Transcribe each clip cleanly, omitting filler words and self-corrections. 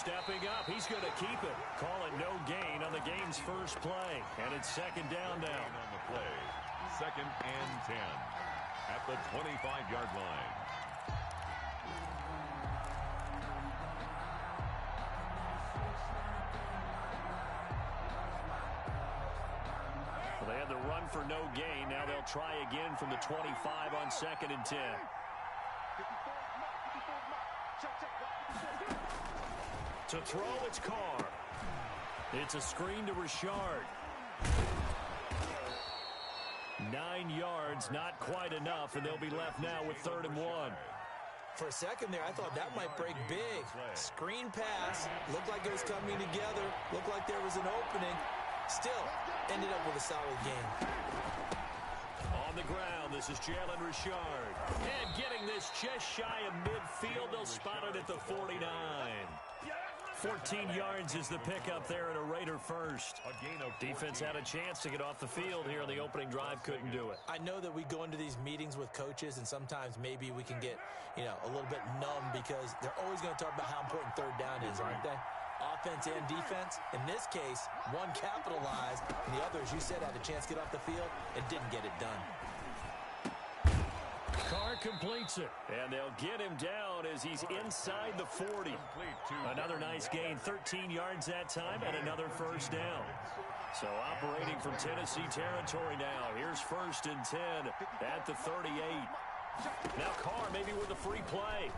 stepping up. He's going to keep it. Call it no gain on the game's first play. And it's second down now. On the play, 2nd and 10 at the 25-yard line. Well, they had the run for no gain. Now they'll try again from the 25 on 2nd and 10. To throw, it's Carr. It's a screen to Richard. 9 yards, not quite enough, and they'll be left now with 3rd and 1. For a second there, I thought that might break big. Screen pass. Looked like it was coming together. Looked like there was an opening. Still, ended up with a solid game. On the ground, this is Jalen Richard. And getting this just shy of midfield, they'll spot it at the 49. 14 yards is the pickup there and a Raider first. Defense had a chance to get off the field here on the opening drive, couldn't do it. I know that we go into these meetings with coaches, and sometimes maybe we can get, a little bit numb because they're always going to talk about how important 3rd down is, aren't they? Offense and defense. In this case, one capitalized, and the other, as you said, had a chance to get off the field and didn't get it done. Carr completes it, and they'll get him down as he's inside the 40. Another nice gain, 13 yards that time, and another first down. So operating from Tennessee territory now. Here's 1st and 10 at the 38. Now Carr maybe with a free play.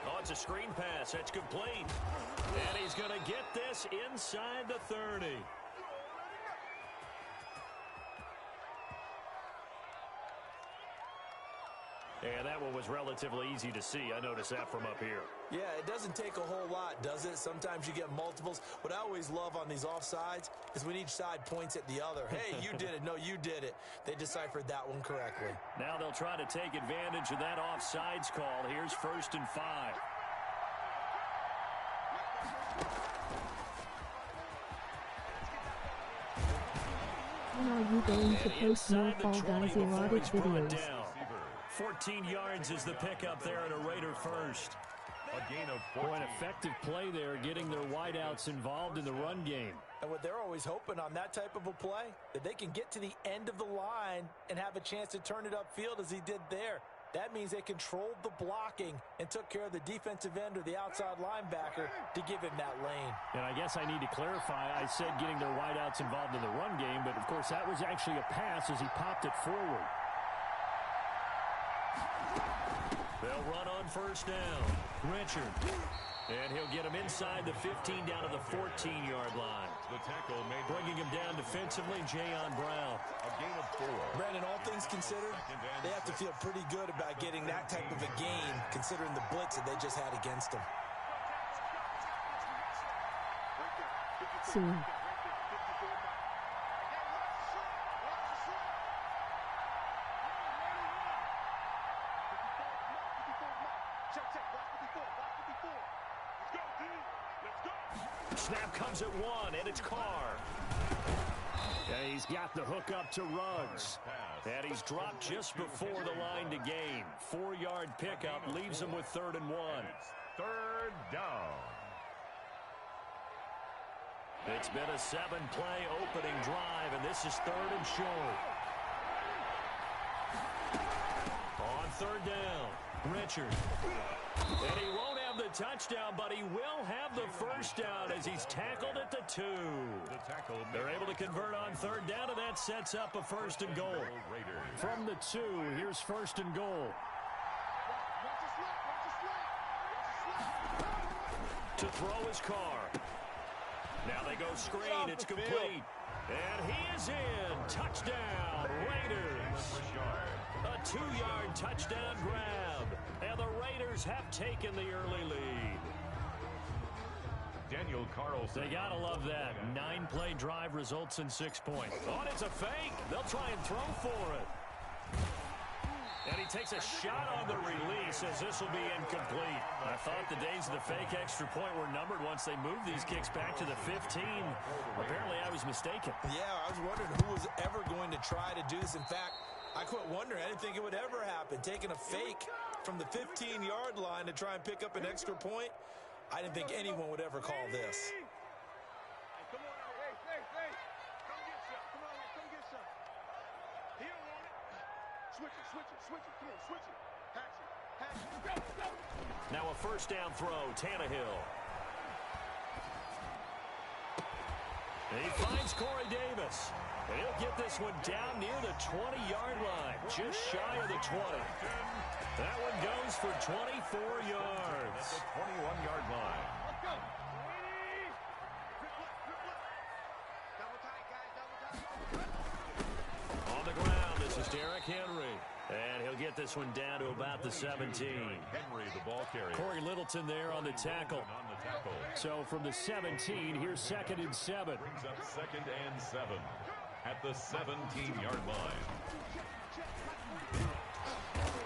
Oh, it's a screen pass. That's complete. And he's going to get this inside the 30. And that one was relatively easy to see. I noticed that from up here. Yeah, it doesn't take a whole lot, does it? Sometimes you get multiples. What I always love on these offsides is when each side points at the other. Hey, you did it. No, you did it. They deciphered that one correctly. Now they'll try to take advantage of that offsides call. Here's 1st and 5. When are you going to post more Fall Guys erotic videos? 14 yards is the pickup there and a Raider first. A gain of 14. An effective play there, getting their wideouts involved in the run game. And what they're always hoping on that type of a play, that they can get to the end of the line and have a chance to turn it upfield as he did there. That means they controlled the blocking and took care of the defensive end or the outside linebacker to give him that lane. And I guess I need to clarify, I said getting their wideouts involved in the run game, but of course that was actually a pass as he popped it forward. They'll run on 1st down. Richard. And he'll get him inside the 15 down to the 14-yard line. The tackle made, bringing him down defensively, Jayon Brown. A gain of 4. Brandon, all things considered, they have to feel pretty good about getting that type of a gain considering the blitz that they just had against them. Soon. Snap comes at 1, and it's Carr. And he's got the hook up to Ruggs. And he's dropped just before the line to gain. 4-yard pickup leaves him with 3rd and 1. 3rd down. It's been a 7-play opening drive, and this is 3rd and short. On 3rd down, Richard. And he won't have the touchdown, but he will have the first down as he's tackled at the 2. They're able to convert on 3rd down, and that sets up a 1st and goal. From the 2, here's 1st and goal. To throw his Carr. Now they go screen. It's complete. And he is in. Touchdown, Raiders. A 2-yard touchdown grab. And the Raiders have taken the early lead. Daniel Carlson. They gotta love that. 9-play drive results in 6 points. Oh, it's a fake. They'll try and throw for it. And he takes a shot on the release as this will be incomplete. I thought the days of the fake extra point were numbered once they moved these kicks back to the 15. Apparently, I was mistaken. Yeah, I was wondering who was ever going to try to do this. In fact, I quit wondering. I didn't think it would ever happen. Taking a fake from the 15-yard line to try and pick up an extra point. I didn't think anyone would ever call this. Come on, hey. Come get some. Come on, come get some. He don't want it. Switch it. Come on, switch it. Hatch it. Go. Now a first down throw, Tannehill. He finds Corey Davis. And he'll get this one down near the 20-yard line, just shy of the 20. That one goes for 24 yards. At the 21-yard line. Let's go. Double tight, guys, double tight. On the ground, this is Derrick Henry. And he'll get this one down to about the 17. Henry, the ball carrier. Corey Littleton there on the tackle. On the tackle. So from the 17, here's 2nd and 7. Brings up 2nd and 7 at the 17-yard line.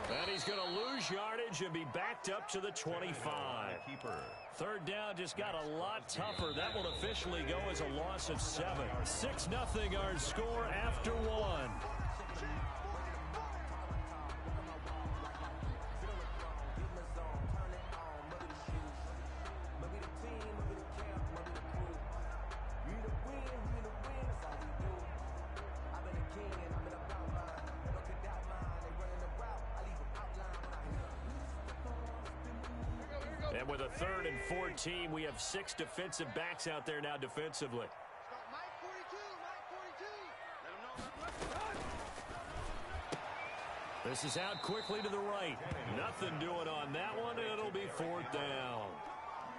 And he's going to lose yardage and be backed up to the 25. Keeper. Third down just got a lot tougher. That will officially go as a loss of 7. 6-0 our score after 1. And with a 3rd and 14, we have 6 defensive backs out there now defensively. Mike 42. Let him know. This is out quickly to the right. Nothing doing on that one. It'll be 4th down.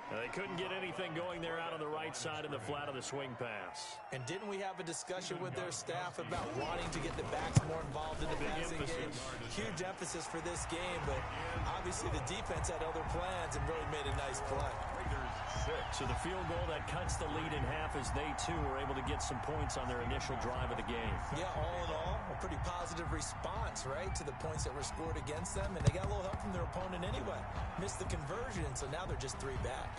They couldn't get anything going there out on the right side in the flat of the swing pass. And didn't we have a discussion with their staff about wanting to get the backs more involved in the passing game? Huge emphasis for this game, but obviously the defense had other plans and really made a nice play. So the field goal that cuts the lead in half as they, too, were able to get some points on their initial drive of the game. Yeah, all in all, a pretty positive response, right, to the points that were scored against them. And they got a little help from their opponent anyway. Missed the conversion, so now they're just 3 back.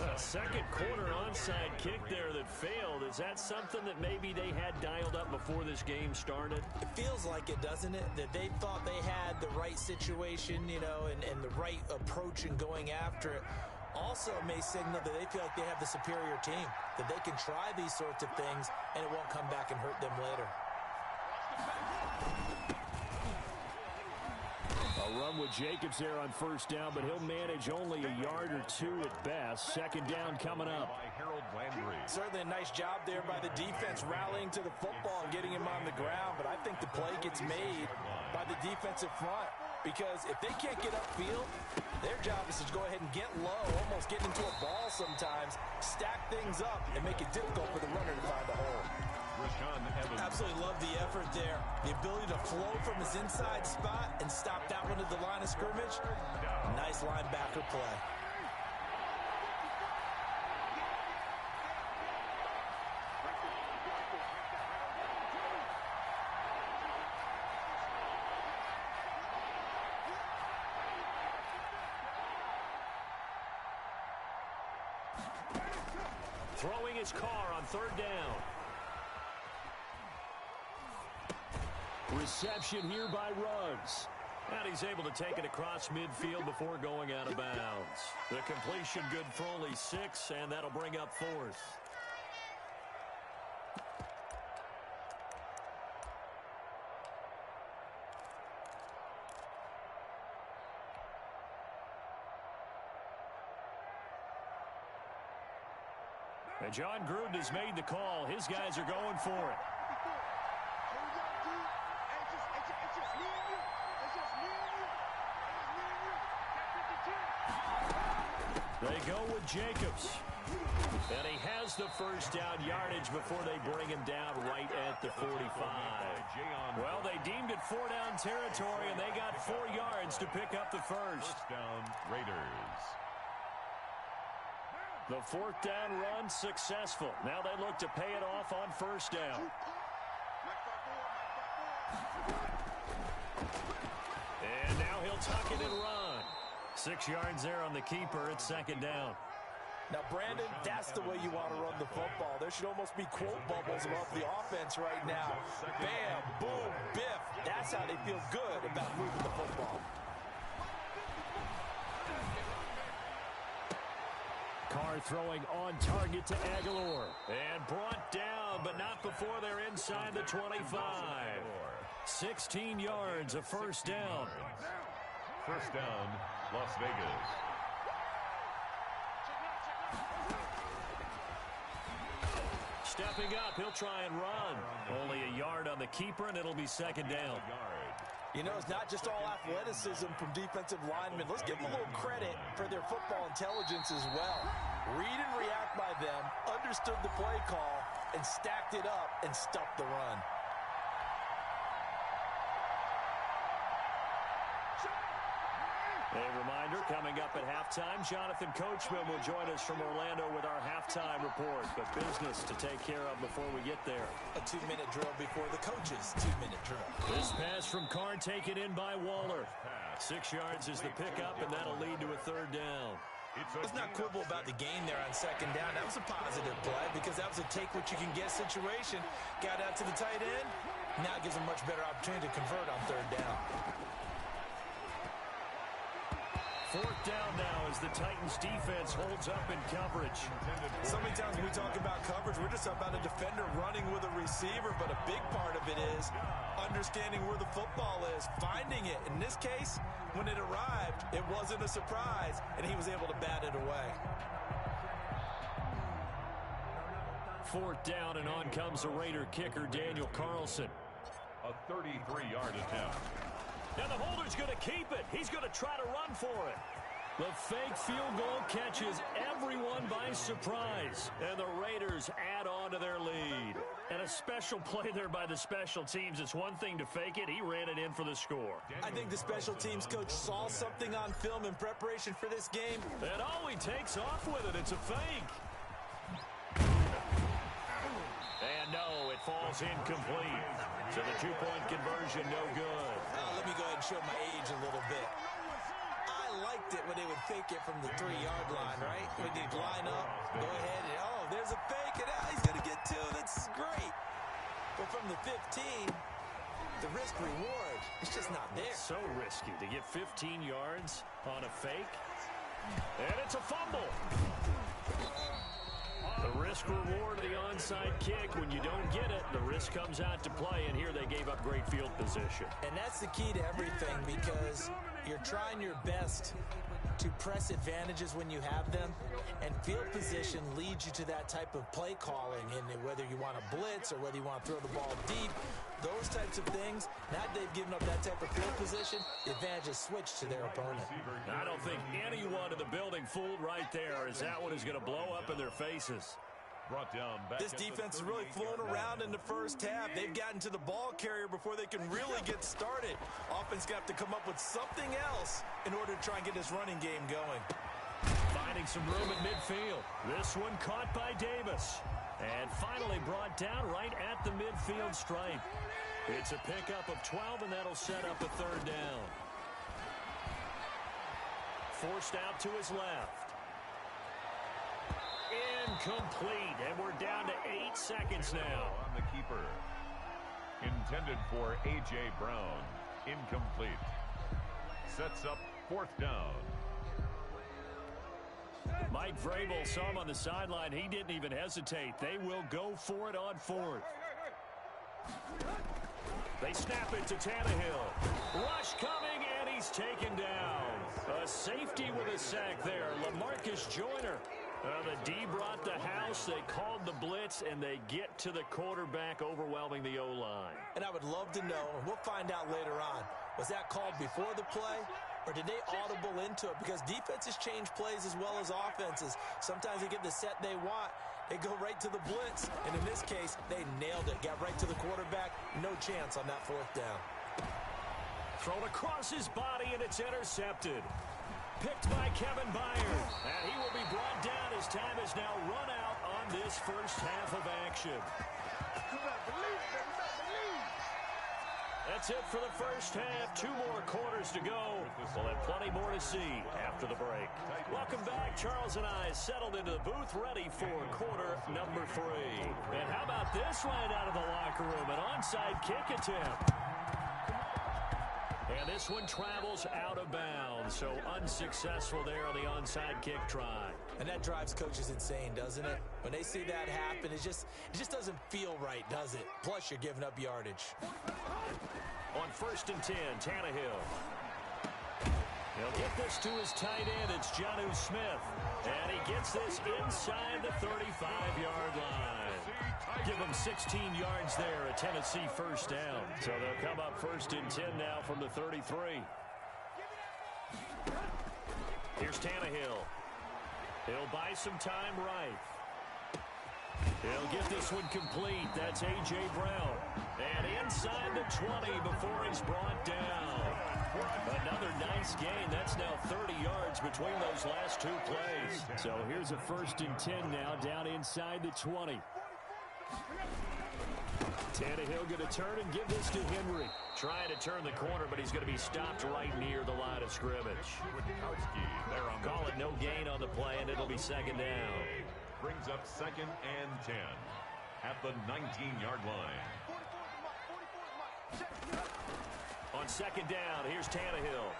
A second quarter onside kick there that failed. Is that something that maybe they had dialed up before this game started? It feels like it, doesn't it? That they thought they had the right situation, you know, and the right approach in going after it. Also may signal that they feel like they have the superior team, that they can try these sorts of things and it won't come back and hurt them later. A run with Jacobs there on first down, but he'll manage only a yard or 2 at best. Second down coming up. By Harold Landry. Certainly a nice job there by the defense rallying to the football and getting him on the ground, but I think the play gets made by the defensive front because if they can't get upfield, their job is to go ahead and get low, almost get into a ball sometimes, stack things up, and make it difficult for the runner to find a hole. Absolutely love the effort there. The ability to flow from his inside spot and stop that one at the line of scrimmage. Nice linebacker play. Throwing his car on third down. Reception here by Ruggs. And he's able to take it across midfield before going out of bounds. The completion good for only 6, and that'll bring up 4th. And John Gruden has made the call. His guys are going for it. They go with Jacobs. And he has the first down yardage before they bring him down right at the 45. Well, they deemed it 4-down territory, and they got 4 yards to pick up the first. First down, Raiders. The 4th down run successful. Now they look to pay it off on first down. And now he'll tuck it and run. 6 yards there on the keeper at second down. Now, Brandon, that's the way you want to run the football. There should almost be quote bubbles about the offense right now. Bam, boom, biff. That's how they feel good about moving the football. Carr throwing on target to Aguilar. And brought down, but not before they're inside the 25. 16 yards, a first down. First down, Las Vegas. Stepping up, he'll try and run. Only a yard on the keeper, and it'll be second down. You know, it's not just all athleticism from defensive linemen. Let's give them a little credit for their football intelligence as well. Read and react by them, understood the play call, and stacked it up and stuffed the run. A reminder, coming up at halftime, Jonathan Coachman will join us from Orlando with our halftime report. But business to take care of before we get there. A 2-minute drill before the coach's 2-minute drill. This pass from Carr taken in by Waller. 6 yards is the pickup, and that'll lead to a third down. Let's not quibble about the gain there on second down. That was a positive play because that was a take-what-you-can-get situation. Got out to the tight end. Now it gives them much better opportunity to convert on third down. Fourth down now as the Titans defense holds up in coverage. So many times when we talk about coverage, we're just about a defender running with a receiver, but a big part of it is understanding where the football is, finding it. In this case, when it arrived, it wasn't a surprise, and he was able to bat it away. Fourth down, and on comes the Raider kicker, Daniel Carlson. A 33-yard attempt. Now the holder's going to keep it. He's going to try to run for it. The fake field goal catches everyone by surprise. And the Raiders add on to their lead. And a special play there by the special teams. It's one thing to fake it. He ran it in for the score. I think the special teams coach saw something on film in preparation for this game. And oh, he takes off with it. It's a fake. And no, it falls incomplete. So the two-point conversion, no good. Let me go ahead and show my age a little bit. I liked it when they would fake it from the 3-yard line, right? When they'd line up, go ahead, and oh, there's a fake, and he's going to get two. That's great. But from the 15, the risk-reward, it's just not there. So risky to get 15 yards on a fake. And it's a fumble. The risk-reward of the onside kick, when you don't get it, the risk comes out to play, and here they gave up great field position. And that's the key to everything because you're trying your best to press advantages when you have them, and field position leads you to that type of play calling, and whether you want to blitz or whether you want to throw the ball deep, those types of things, now they've given up that type of field position, the advantage is switched to their opponent. I don't think anyone in the building fooled right there, as that one is going to blow up in their faces. Brought down back. This defense has really flown around in the first half. They've gotten to the ball carrier before they can really get started. Offense got to come up with something else in order to try and get this running game going. Finding some room at midfield. This one caught by Davis. And finally brought down right at the midfield stripe. It's a pickup of 12, and that'll set up a third down. Forced out to his left. Incomplete, and we're down to 8 seconds now. On the keeper. Intended for A.J. Brown. Incomplete. Sets up fourth down. Mike Vrabel saw him on the sideline. He didn't even hesitate. They will go for it on fourth. They snap it to Tannehill. Rush coming, and he's taken down. A safety with a sack there. LaMarcus Joyner. The D brought the house. They called the blitz, and they get to the quarterback, overwhelming the O-line. And I would love to know, and we'll find out later on, was that called before the play, or did they audible into it? Because defenses change plays as well as offenses. Sometimes they get the set they want. They go right to the blitz, and in this case, they nailed it. Got right to the quarterback. No chance on that fourth down. Thrown across his body, and it's intercepted. Picked by Kevin Byard. And he will be brought down as time has now run out on this first half of action. That's it for the first half. 2 more quarters to go. We'll have plenty more to see after the break. Welcome back. Charles and I settled into the booth, ready for quarter number 3. And how about this right out of the locker room? An onside kick attempt. And And this one travels out of bounds, so unsuccessful there on the onside kick try. And that drives coaches insane, doesn't it? When they see that happen, it just doesn't feel right, does it? Plus, you're giving up yardage. On 1st and 10, Tannehill. He'll get this to his tight end. It's Jonnu Smith. And he gets this inside the 35-yard line. Give him 16 yards there, a Tennessee first down. So they'll come up 1st and 10 now from the 33. Here's Tannehill. He'll buy some time right. He'll get this one complete. That's A.J. Brown. And inside the 20 before he's brought down. Another nice gain. That's now 30 yards between those last 2 plays. So here's a 1st and 10 now down inside the 20. Tannehill going to turn and give this to Henry. Trying to turn the corner, but he's going to be stopped right near the line of scrimmage. Call it no gain on the play, and it'll be 2nd down. Brings up 2nd and 10 at the 19-yard line. On 2nd down, here's Tannehill.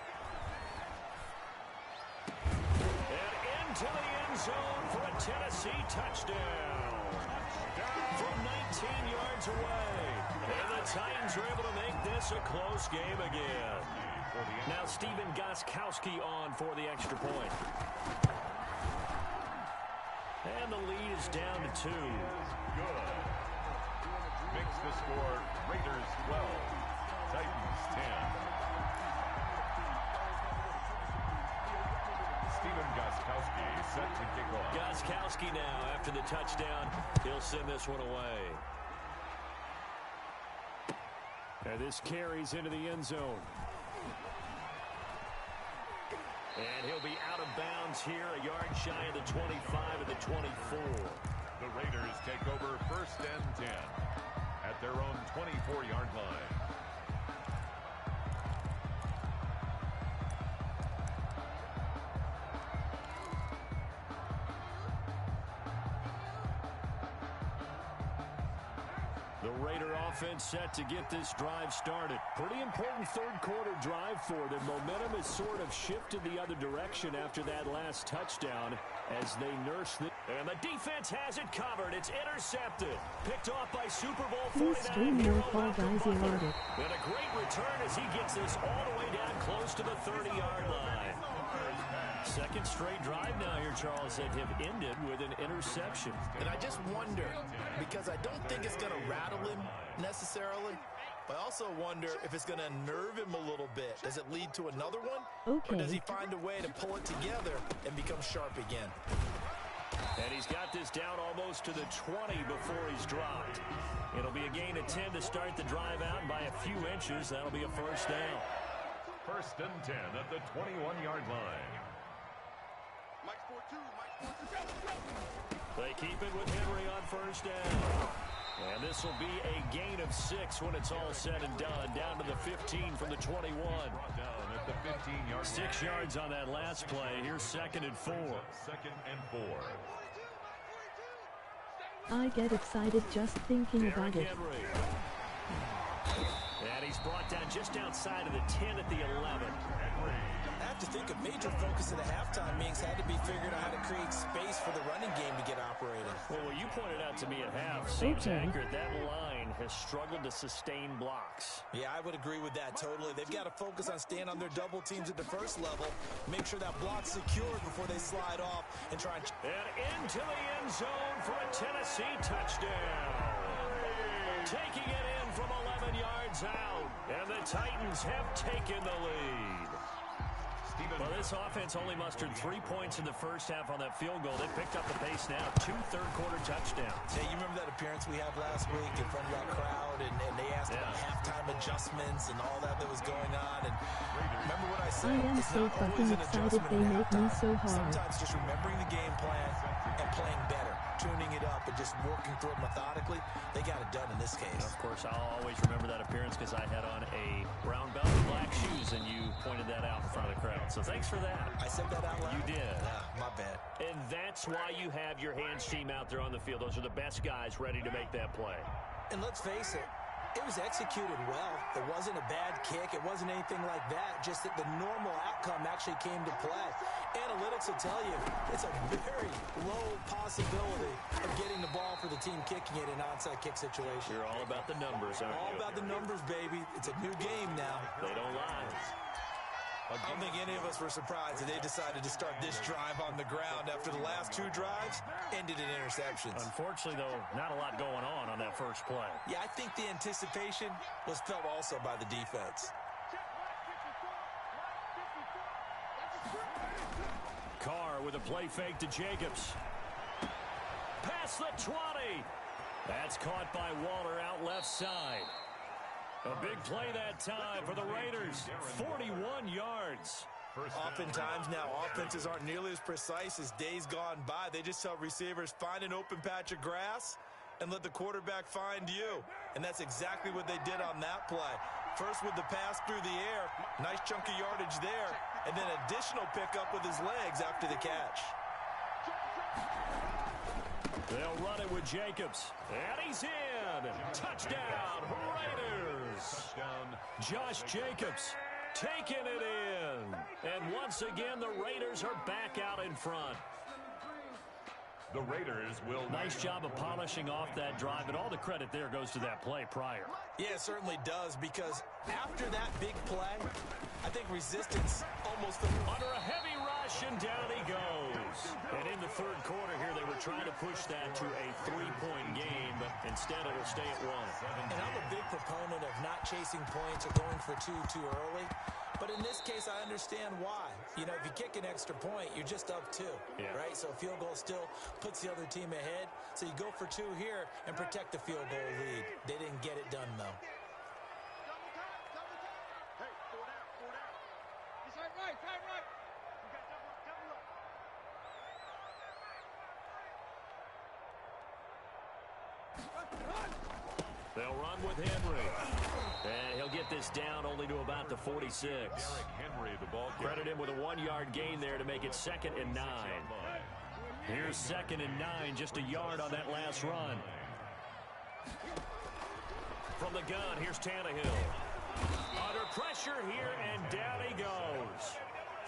And into the end zone for a Tennessee touchdown. From 19 yards away. And the Titans are able to make this a close game again. Now Stephen Gostkowski on for the extra point. And the lead is down to 2. Good. Makes the score Raiders 12, Titans 10. Stephen Gostkowski set to kick off. Gostkowski now after the touchdown. He'll send this one away. And this carries into the end zone. And he'll be out of bounds here, a yard shy of the 25 of the 24. The Raiders take over 1st and 10 at their own 24-yard line. The Raider offense set to get this drive started. Pretty important 3rd quarter drive for them. Momentum has sort of shifted the other direction after that last touchdown as they nurse the... And the defense has it covered. It's intercepted. Picked off by Super Bowl 49 hero Malcolm Butler. And a great return as he gets this all the way down close to the 30-yard line. 2nd straight drive now here, Charles, that have ended with an interception. And I just wonder, because I don't think it's going to rattle him necessarily, but I also wonder if it's going to unnerve him a little bit. Does it lead to another one? Okay. Or does he find a way to pull it together and become sharp again? And he's got this down almost to the 20 before he's dropped. It'll be a gain of 10 to start the drive out by a few inches. That'll be a 1st down. 1st and 10 at the 21-yard line. They keep it with Henry on 1st down. And this will be a gain of 6 when it's all said and done. Down to the 15 from the 21. Brought down at the 15-yard 6 yards on that last play. Here's 2nd and 4. 2nd and 4. I get excited just thinking about it. Henry. And he's brought down just outside of the 10 at the 11. I have to think a major focus of the halftime meetings had to be figuring out how to create space for the running game to get operating. Well, what you pointed out to me at half seems accurate. That line has struggled to sustain blocks. Yeah, I would agree with that totally. They've got to focus on staying on their double teams at the first level, make sure that block's secured before they slide off and try and... And into the end zone for a Tennessee touchdown. Taking it in from 11 yards out. And the Titans have taken the lead. Well, this offense only mustered 3 points in the first half on that field goal. They picked up the pace now. 2 third-quarter touchdowns. Hey, you remember that appearance we had last week in front of that crowd, and they asked about halftime adjustments and all that was going on. And remember what I said? I am so fucking excited they make me so hard. Sometimes just remembering the game plan and playing better, tuning it up and just working through it methodically, they got it done in this case. Of course, I'll always remember that appearance because I had on a brown belt and black shoes, and you pointed that out in front of the crowd. So thanks for that. I said that out loud? You did. My bad. And that's why you have your hands team out there on the field. Those are the best guys ready to make that play. And let's face it, It was executed well. It wasn't a bad kick. It wasn't anything like that. Just that the normal outcome actually came to play. Analytics will tell you it's a very low possibility of getting the ball for the team kicking it in an onside kick situation. You're all about the numbers, aren't you? All about the numbers, baby. It's a new game now. They don't lie. I don't think any of us were surprised that they decided to start this drive on the ground after the last 2 drives ended in interceptions. Unfortunately, though, not a lot going on that first play. Yeah, I think the anticipation was felt also by the defense. Carr with a play fake to Jacobs. Past the 20. That's caught by Waller out left side. A big play that time for the Raiders. 41 yards. Oftentimes now, offenses aren't nearly as precise as days gone by. They just tell receivers, find an open patch of grass and let the quarterback find you. And that's exactly what they did on that play. First with the pass through the air, nice chunk of yardage there, and then additional pickup with his legs after the catch. They'll run it with Jacobs. And he's in. Touchdown, Raiders. Touchdown. Josh Jacobs taking it in. And once again, the Raiders are back out in front. The Raiders will... Nice job of polishing off that drive, and all the credit there goes to that play prior. Yeah, it certainly does, because after that big play, I think resistance almost... Under a heavy rush, and down he goes. And in the third quarter here, they were trying to push that to a 3-point game, but instead it'll stay at 1. And I'm a big proponent of not chasing points or going for 2 too early. But in this case, I understand why. You know, if you kick an extra point, you're just up 2, right? So a field goal still puts the other team ahead. So you go for 2 here and protect the field goal lead. They didn't get it done, though. Hey, 4 down, 4 down. It's right. You got double up. They'll run with Henry. And he'll get this down only to about the 46. Derrick Henry, the ball carrier. Credit him with a 1-yard gain there to make it 2nd and 9. Here's 2nd and 9, just a yard on that last run. From the gun, here's Tannehill. Under pressure here, and down he goes.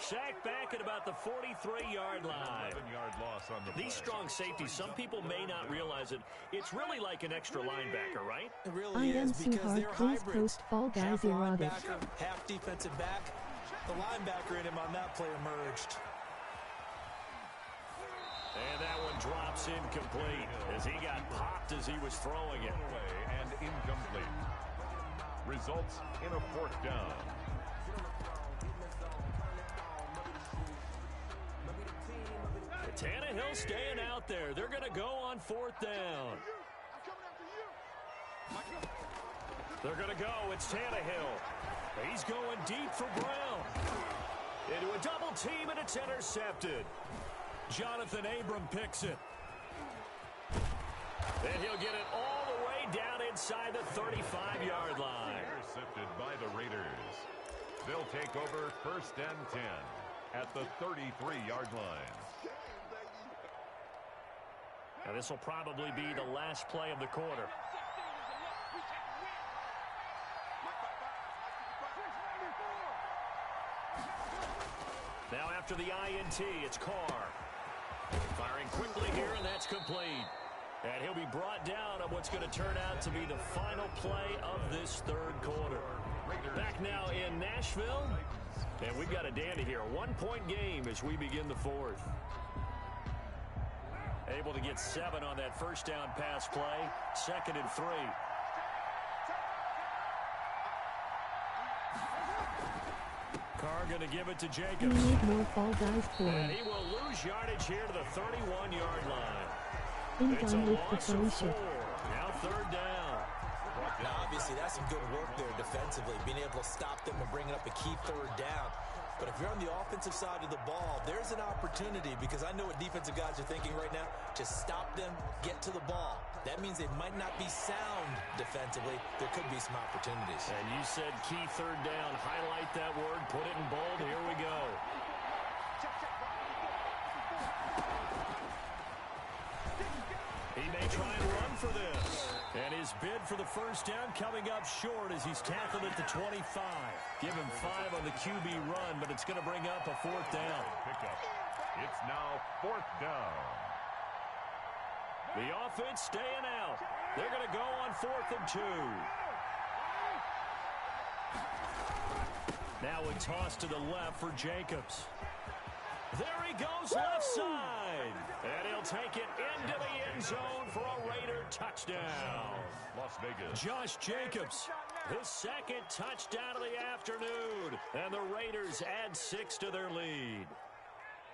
Sacked back at about the 43-yard line. 11-yard loss on the play. These strong safeties, some people may not realize it. It's really like an extra linebacker, right? It really is, because they're hybrids. Half linebacker, half defensive back. The linebacker in him on that play emerged. And that one drops incomplete as he got popped as he was throwing it. Away and incomplete. Results in a 4th down. Tannehill staying out there. They're going to go on 4th down. They're going to go. It's Tannehill. He's going deep for Brown. Into a double team, and it's intercepted. Jonathan Abram picks it. And he'll get it all the way down inside the 35-yard line. Intercepted by the Raiders. They'll take over 1st and 10 at the 33-yard line. Now this will probably be the last play of the quarter. Now after the INT, it's Carr. Firing quickly here, and that's complete. And he'll be brought down on what's going to turn out to be the final play of this 3rd quarter. Back now in Nashville, and we've got a dandy here. A 1-point game as we begin the 4th. Able to get 7 on that 1st down pass play. 2nd and 3. Carr going to give it to Jacobs. We need more Fall Guys And porn. he will lose yardage here to the 31-yard line. In It's a done with the loss of 4. fellowship. Now 3rd down. Now, obviously, that's some good work there defensively, being able to stop them and bring up a key 3rd down. But if you're on the offensive side of the ball, there's an opportunity, because I know what defensive guys are thinking right now. Just stop them, get to the ball. That means they might not be sound defensively. There could be some opportunities. And you said key 3rd down. Highlight that word. Put it in bold. Here we go. He may try and run for this. And his bid for the first down coming up short as he's tackled at the 25. Give him 5 on the QB run, but it's going to bring up a 4th down. Pickup. It's now 4th down. The offense staying out. They're going to go on 4th and 2. Now a toss to the left for Jacobs. There he goes left side. And he'll take it into the end zone for a Raider touchdown. Las Vegas. Josh Jacobs, his 2nd touchdown of the afternoon. And the Raiders add 6 to their lead.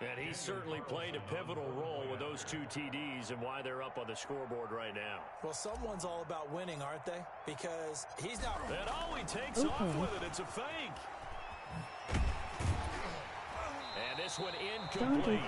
And he certainly played a pivotal role with those 2 TDs and why they're up on the scoreboard right now. Well, someone's all about winning, aren't they? Because he's not... And all he takes off with it, it's a fake. And this one incomplete.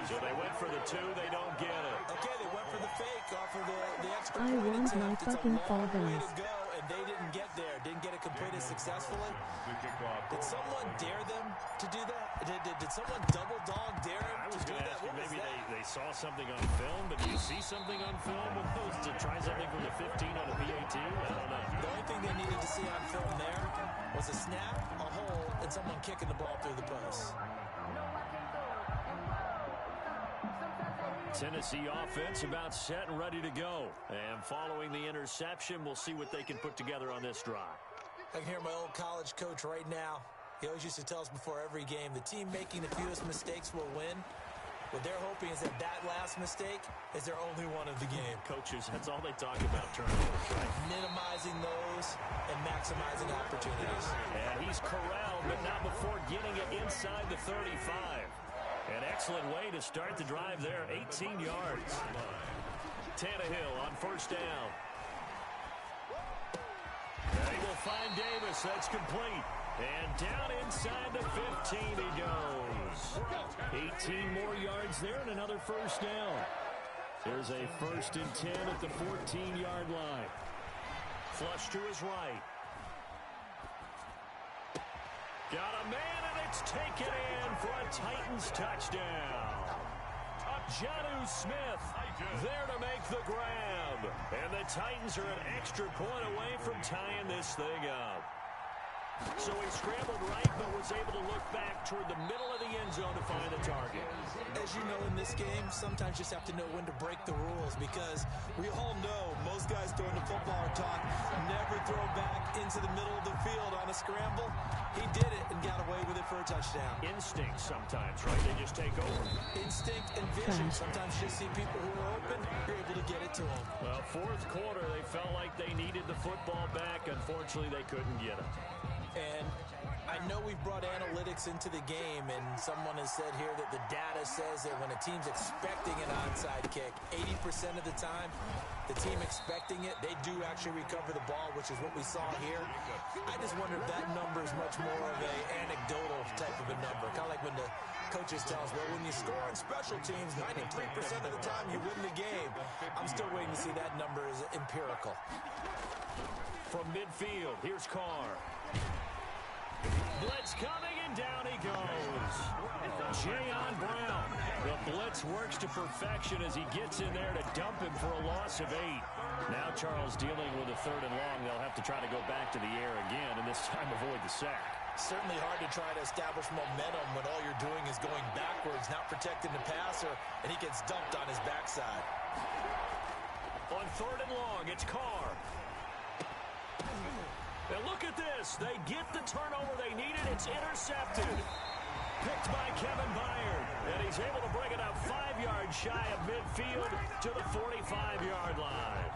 So they went for the 2, they don't get it. Okay, they went for the fake off of the extra I point want my attempt. fucking It's a long way Fall to go, and they didn't get there. Didn't get it completed successfully. The kickoff. Did someone dare them to do that? Did someone double dog dare him I to was do going to that? ask you, What was maybe that? they saw something on film, but do you see something on film with those to try something from the 15 on a PAT? I don't know. The only thing they needed to see on film there was a snap, a hole, and someone kicking the ball through the post. Tennessee offense about set and ready to go. And following the interception, we'll see what they can put together on this drive. I can hear my old college coach right now. He always used to tell us before every game, the team making the fewest mistakes will win. What they're hoping is that that last mistake is their only one of the game. Coaches, that's all they talk about, turnovers, right? Minimizing those and maximizing opportunities. And he's corralled, but not before getting it inside the 35. An excellent way to start the drive there, 18 yards. Tannehill on 1st down. And he will find Davis. That's complete. And down inside the 15 he goes. 18 more yards there and another 1st down. There's a 1st and 10 at the 14-yard line. Flush to his right. Got a man, and it's taken in for a Titans touchdown. Jonnu Smith there to make the grab. And the Titans are an extra point away from tying this thing up. So he scrambled right, but was able to look back toward the middle of the end zone to find the target. As you know, in this game, sometimes you just have to know when to break the rules, because we all know most guys throwing the football are taught never throw back into the middle of the field on a scramble. He did it and got away with it for a touchdown. Instinct sometimes, right? They just take over. Instinct and vision. Sometimes you just see people who are open, you're able to get it to them. Well, 4th quarter, they felt like they needed the football back. Unfortunately, they couldn't get it. And I know we've brought analytics into the game, and someone has said here that the data says that when a team's expecting an onside kick, 80% of the time, the team expecting it, they do actually recover the ball, which is what we saw here. I just wonder if that number is much more of a anecdotal type of a number. Kind of like when the coaches tell us, well, when you score on special teams, 93% of the time you win the game. I'm still waiting to see that number is empirical. From midfield, here's Carr. Blitz coming, and down he goes. Jayon Brown. The blitz works to perfection as he gets in there to dump him for a loss of 8. Now Charles dealing with a 3rd and long. They'll have to try to go back to the air again, and this time avoid the sack. Certainly hard to try to establish momentum when all you're doing is going backwards, not protecting the passer, and he gets dumped on his backside. On 3rd and long, it's Carr. And look at this. They get the turnover they needed. It's intercepted. Picked by Kevin Byard. And he's able to bring it up 5 yards shy of midfield to the 45-yard line.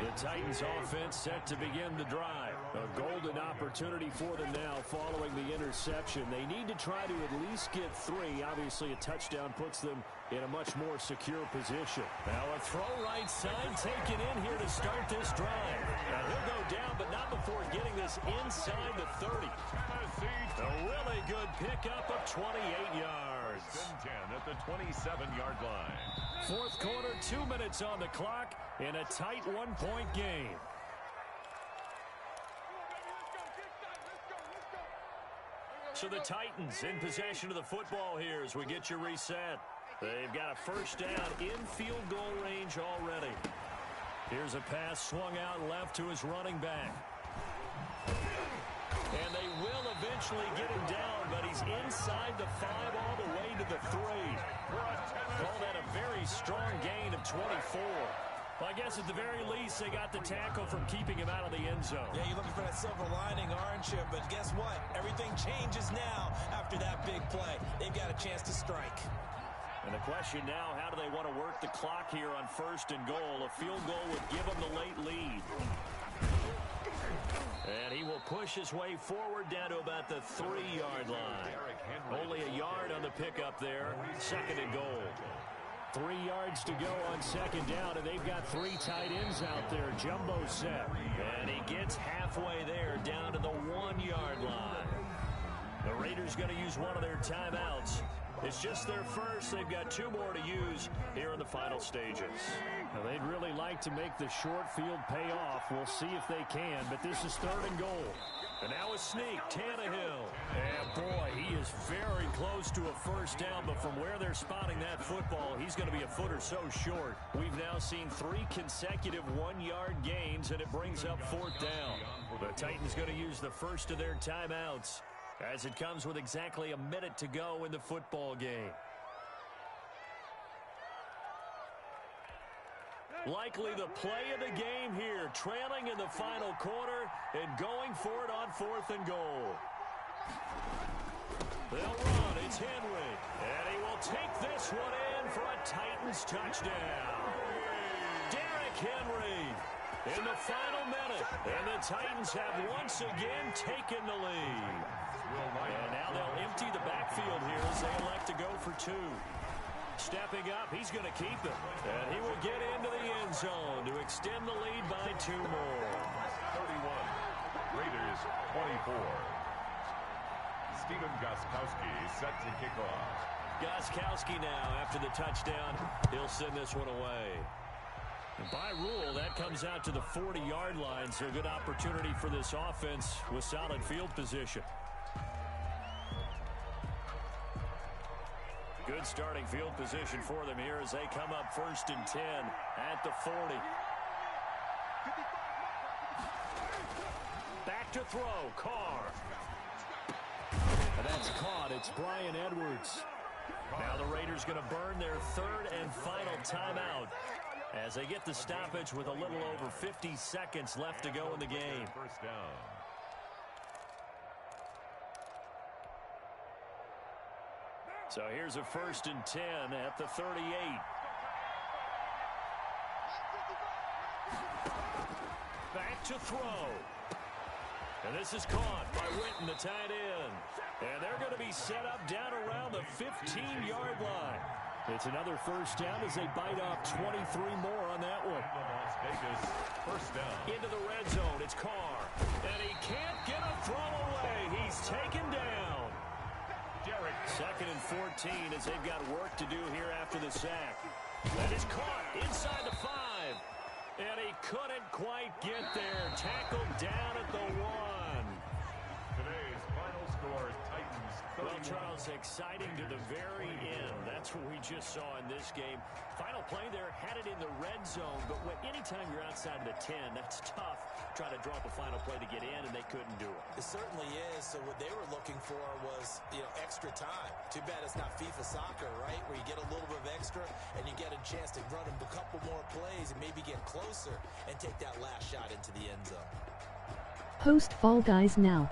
The Titans offense set to begin the drive. A golden opportunity for them now following the interception. They need to try to at least get 3. Obviously, a touchdown puts them in a much more secure position. Now a throw right side taken in here to start this drive. Now he'll go down, but not before getting this inside the 30. A really good pickup of 28 yards. 10 at the 27-yard line. 4th quarter, 2 minutes on the clock in a tight 1-point game. So the Titans in possession of the football here as we get you reset. They've got a 1st down in field goal range already. Here's a pass swung out left to his running back. And they will eventually get him down, but he's inside the 5 all the way to the 3. Call that a very strong gain of 24. Well, I guess at the very least, they got the tackle from keeping him out of the end zone. Yeah, you're looking for that silver lining, aren't you? But guess what? Everything changes now after that big play. They've got a chance to strike. And the question now, how do they want to work the clock here on 1st and goal? A field goal would give them the late lead. And he will push his way forward down to about the 3-yard line. Only a yard on the pickup there. 2nd and goal. 3 yards to go on 2nd down, and they've got 3 tight ends out there. Jumbo set. And he gets halfway there down to the 1-yard line. The Raiders going to use one of their timeouts. It's just their first. They've got 2 more to use here in the final stages. Now, they'd really like to make the short field pay off. We'll see if they can, but this is 3rd and goal. And now a sneak, Tannehill. And boy, he is very close to a 1st down, but from where they're spotting that football, he's going to be a foot or so short. We've now seen 3 consecutive 1-yard gains, and it brings up 4th down. The Titans going to use the first of their timeouts, as it comes with exactly a minute to go in the football game. Likely the play of the game here, trailing in the final quarter and going for it on 4th and goal. They'll run. It's Henry. And he will take this one in for a Titans touchdown. Derrick Henry in the final minute. And the Titans have once again taken the lead. And now they'll empty the backfield here as they elect to go for 2. Stepping up, he's going to keep it. And he will get into the end zone to extend the lead by 2 more. 31, Raiders 24. Stephen Gostkowski set to kick off. Gostkowski now, after the touchdown, he'll send this one away. And by rule, that comes out to the 40-yard line, so a good opportunity for this offense with solid field position. Good starting field position for them here as they come up 1st and 10 at the 40. Back to throw, Carr. And that's caught. It's Bryan Edwards. Now the Raiders going to burn their 3rd and final timeout as they get the stoppage with a little over 50 seconds left to go in the game. 1st down. So here's a 1st and 10 at the 38. Back to throw. And this is caught by Witten, the tight end. And they're going to be set up down around the 15-yard line. It's another 1st down as they bite off 23 more on that one. Las Vegas, 1st down. Into the red zone, it's Carr. And he can't get a throw away. He's taken down. 2nd and 14 as they've got work to do here after the sack. That is caught inside the 5. And he couldn't quite get there. Tackled down at the 1. Today's final score, Titans 31. Well, Charles, exciting to the very end. That's what we just saw in this game. Final play there, had it in the red zone, but anytime you're outside of the 10, that's tough. Try to draw up a final play to get in, and they couldn't do it. It certainly is. So what they were looking for was, extra time. Too bad it's not FIFA soccer, right, where you get a little bit of extra and you get a chance to run a couple more plays and maybe get closer and take that last shot into the end zone. Post Fall Guys now.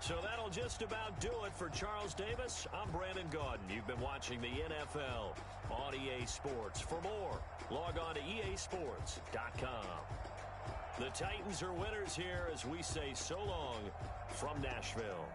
So that'll just about do it for Charles Davis. I'm Brandon Gaudin. You've been watching the NFL on EA Sports. For more, log on to easports.com. The Titans are winners here as we say so long from Nashville.